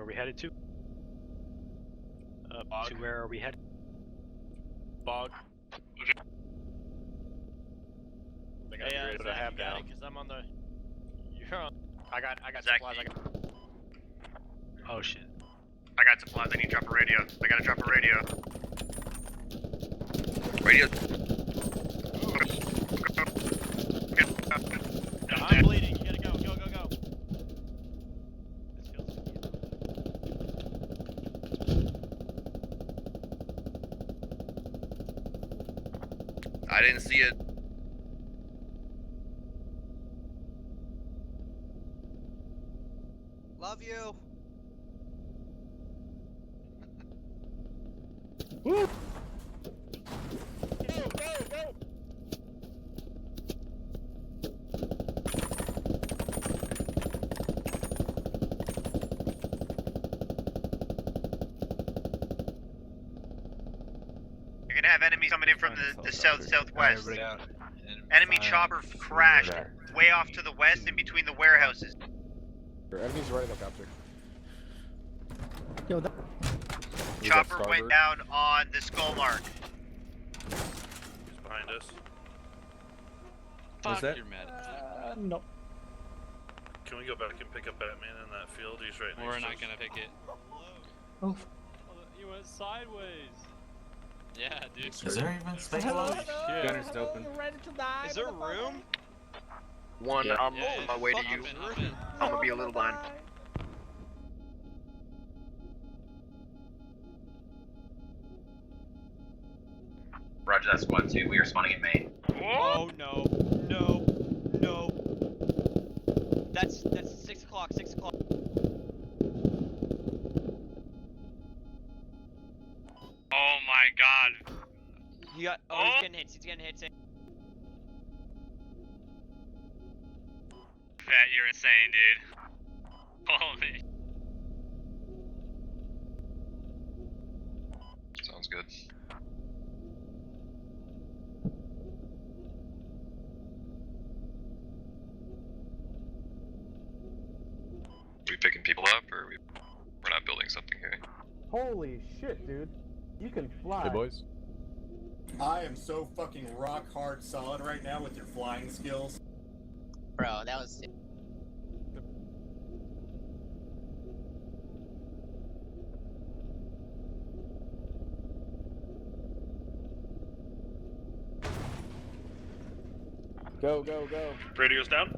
we headed to? Bog. To where are we headed? Bog. They got the radio to have now. Because I'm on the. You're on. I got Zach, supplies. Oh shit. I got supplies. I need to drop a radio. I gotta drop a radio. Radio. I'm bleeding. You gotta go. Go, go, go. This feels I didn't see it. Love you. Woo! Go, go, go! You're gonna have enemies coming in from the south-southwest. Enemy chopper crashed way off to the west in between the warehouses. Your enemy's right helicopter. Yo, that Chopper went down on the skull mark. He's behind us. Fuck, that? you're mad. no. Can we go back and pick up Batman in that field? He's right next to us. We're not gonna pick it. Oh, You went sideways. Yeah, dude. Is there even space hello, left? hello. Gunner's open. You're ready to die. Is there room? One, Yeah, I'm on my way to hop you. in, hop in. I'm gonna be a little behind. Roger that, squad 2. We are spawning in Maine. Oh no, no, no. That's 6 o'clock, 6 o'clock. Oh my god. You got, he's getting hits, Fat, you're insane, dude. Holy. Sounds good. We picking people up, or we're not building something here? Holy shit, dude. You can fly. Hey boys. I am so fucking rock hard solid right now with your flying skills. Bro, that was. Go, go, go. Radio's down.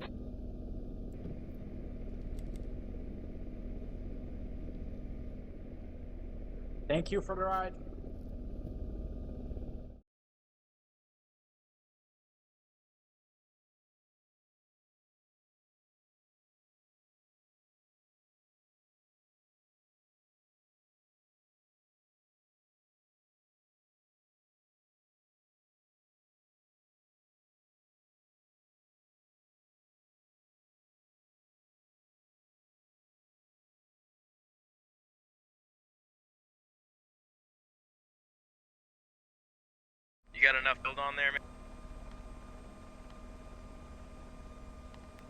Thank you for the ride. You got enough build on there, man?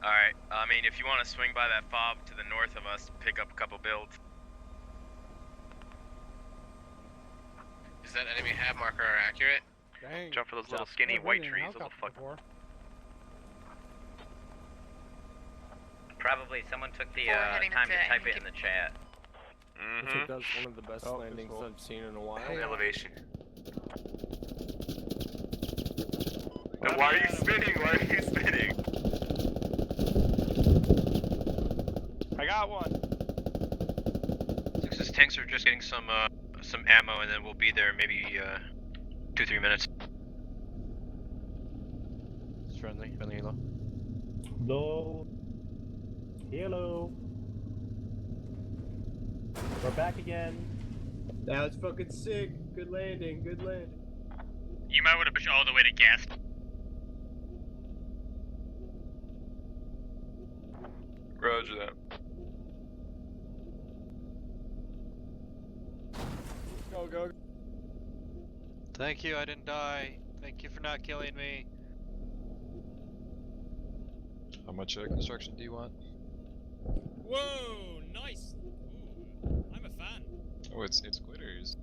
Alright, I mean, if you want to swing by that fob to the north of us, pick up a couple builds. Is that enemy hat marker accurate? Dang. Jump for those little skinny white trees, those will fuck. Probably someone took the heading time to to type it in the chat. I think that's one of the best landings I've seen in a while. Elevation. Why are you spinning? Why are you spinning? I got one. Six's tanks are just getting some ammo, and then we'll be there maybe 2-3 minutes. It's friendly helo. No. Hello. We're back again. That was fucking sick. Good landing, good landing. You might want to push all the way to gas. Roger that. Go, go. Thank you, I didn't die. Thank you for not killing me. How much construction do you want? Whoa, nice. Ooh. Oh, it's glitters.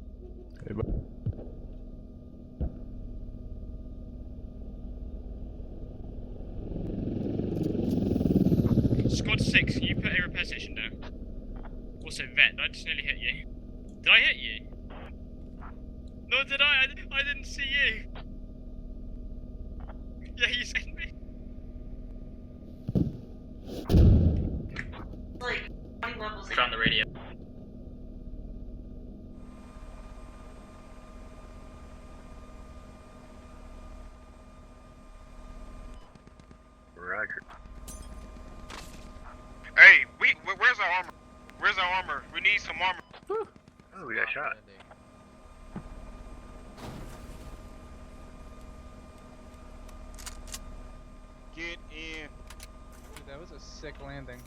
Squad 6, can you put a repair station down? Also, Vet, I just nearly hit you. Did I hit you? No, did I? I didn't see you. Yeah, you sent me. Like 20 levels. Found the radio. Roger. Hey, where's our armor? Where's our armor? We need some armor. Oh, we got shot. Get in. Dude, that was a sick landing.